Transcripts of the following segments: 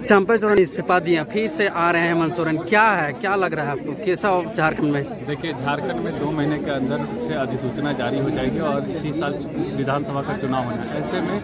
चंपा सोरेन इस्तीफा दिया, फिर से आ रहे हैं हेमंत सोरेन, क्या है, क्या लग रहा है आपको, कैसा हो झारखंड में? देखिए, झारखंड में 2 महीने के अंदर से अधिसूचना जारी हो जाएगी और इसी साल विधानसभा का चुनाव होना है। ऐसे में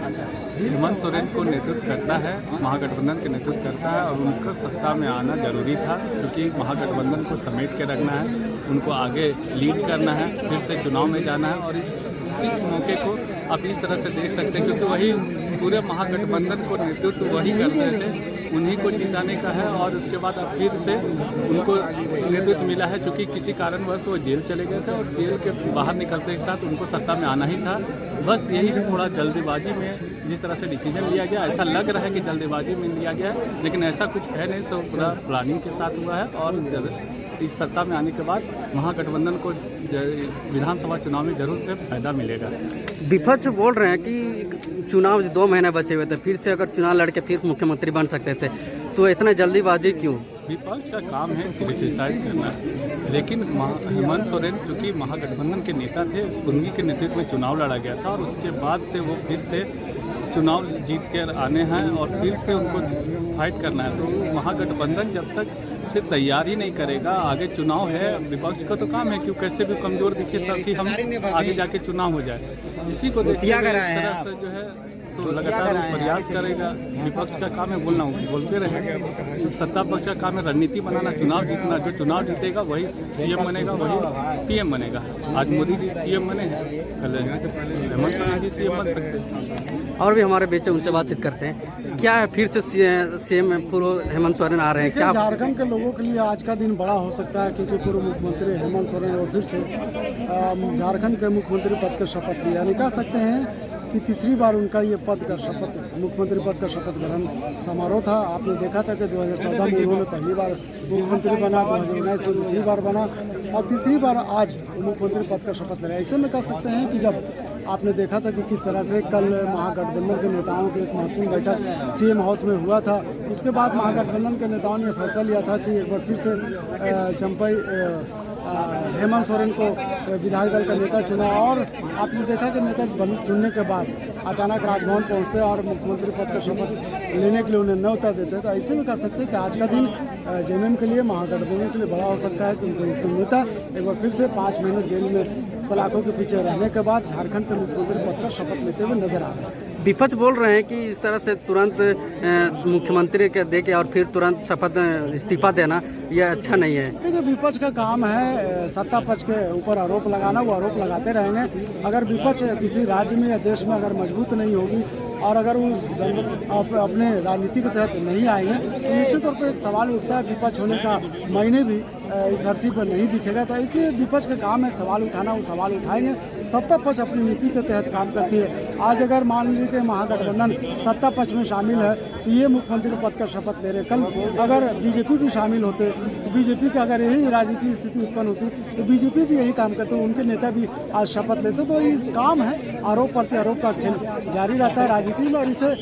हेमंत सोरेन को नेतृत्व करता है, महागठबंधन के नेतृत्व करता है और उनका सत्ता में आना जरूरी था, क्योंकि महागठबंधन को समेट के रखना है, उनको आगे लीड करना है, फिर से चुनाव में जाना है। और इस मौके को आप इस तरह से देख सकते हैं, क्योंकि वही पूरे महागठबंधन को नेतृत्व वही करते थे, उन्हीं को जिताने का है। और उसके बाद अब फिर से उनको नेतृत्व मिला है, क्योंकि किसी कारणवश वो जेल चले गए थे और जेल के बाहर निकलते के साथ उनको सत्ता में आना ही था। बस यही थोड़ा जल्दीबाजी में जिस तरह से डिसीजन लिया गया, ऐसा लग रहा है कि जल्दीबाजी में लिया गया है, लेकिन ऐसा कुछ है नहीं। तो पूरा प्लानिंग के साथ हुआ है और इस सत्ता में आने के बाद महागठबंधन को विधानसभा चुनाव में जरूर से फायदा मिलेगा। विपक्ष बोल रहे हैं कि चुनाव 2 महीने बचे हुए थे, फिर से अगर चुनाव लड़के फिर मुख्यमंत्री बन सकते थे, तो इतना जल्दीबाजी क्यों? विपक्ष का काम है क्रिटिसाइज करना, लेकिन हेमंत सोरेन चूँकि महागठबंधन के नेता थे, उन्हीं के नेतृत्व में चुनाव लड़ा गया था और उसके बाद से वो फिर से चुनाव जीत कर आने हैं और फिर से उनको फाइट करना है। तो महागठबंधन जब तक से तैयार ही नहीं करेगा, आगे चुनाव है, विपक्ष का तो काम है कि कैसे भी कमजोर दिखे ताकि हम आगे जाके चुनाव हो जाए। इसी को देखिए इस तरह से जो है तो लगातार प्रयास करेगा। विपक्ष का काम है बोलना, बोलते रहेंगे। सत्ता पक्ष का काम है रणनीति बनाना, चुनाव जीतना। जो चुनाव जीतेगा वही सीएम बनेगा, वही पीएम बनेगा। आज मोदी जी पीएम बने हैं, कल हेमंत सोरेन जी सीएम बन सकते हैं। और भी हमारे बीच उनसे बातचीत करते हैं। क्या है, फिर से सीएम पूर्व हेमंत सोरेन आ रहे हैं? क्या झारखंड के लोगों के लिए आज का दिन बड़ा हो सकता है, क्योंकि पूर्व मुख्यमंत्री हेमंत सोरेन और फिर से झारखंड के मुख्यमंत्री पद का शपथ लिया। यानी कह सकते हैं कि तीसरी बार उनका ये पद का शपथ, मुख्यमंत्री पद का शपथ ग्रहण समारोह था। आपने देखा था कि 2014 में उन्होंने पहली बार मुख्यमंत्री बना, 2019 में दूसरी बार बना और तीसरी बार आज मुख्यमंत्री पद का शपथ ले रहे हैं। ऐसे में कह सकते हैं कि जब आपने देखा था कि किस तरह से कल महागठबंधन के नेताओं की एक महत्वपूर्ण बैठक सीएम हाउस में हुआ था, उसके बाद महागठबंधन के नेताओं ने फैसला लिया था कि एक बार फिर से चंपई हेमंत सोरेन को विधायक दल का नेता चुना। और आपने देखा कि नेता चुनने के बाद अचानक राजभवन पहुंचते और मुख्यमंत्री पद का शपथ लेने के लिए उन्हें न्योता देते। तो ऐसे में कह सकते हैं कि आज का दिन जेएमएम के लिए, महागठबंधन के लिए बड़ा हो सकता है, क्योंकि उनके नेता एक बार फिर से 5 महीने जेल में सलाखों के पीछे रहने के बाद झारखंड के मुख्यमंत्री पद का शपथ लेते हुए नजर आ रहे हैं। विपक्ष बोल रहे हैं कि इस तरह से तुरंत मुख्यमंत्री के दे के और फिर तुरंत शपथ इस्तीफा देना यह अच्छा नहीं है। देखिए, विपक्ष का काम है सत्ता पक्ष के ऊपर आरोप लगाना, वो आरोप लगाते रहेंगे। अगर विपक्ष किसी राज्य में या देश में अगर मजबूत नहीं होगी और अगर वो अपने राजनीति के तहत नहीं आएंगे तो निश्चित तौर पर एक सवाल उठता है, विपक्ष होने का मायने भी इस धरती पर नहीं दिखेगा। तो इसलिए विपक्ष का काम है सवाल उठाना, वो सवाल उठाएंगे। सत्ता पक्ष अपनी नीति के तहत काम करती है। आज अगर मान लीजिए कि महागठबंधन सत्ता पक्ष में शामिल है तो ये मुख्यमंत्री पद का शपथ ले रहे। कल अगर बीजेपी भी शामिल होते तो बीजेपी का अगर यही राजनीतिक स्थिति उत्पन्न होती तो बीजेपी भी यही काम करते, उनके नेता भी आज शपथ लेते। तो ये काम है, आरोप प्रत्यारोप का खेल जारी रहता है राजनीति में और इसे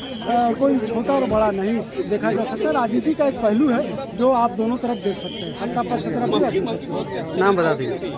कोई छोटा और बड़ा नहीं देखा जा सकता। राजनीति का एक पहलू है जो आप दोनों तरफ देख सकते हैं, सत्ता पक्ष की तरफ भी। नाम बता दीजिए।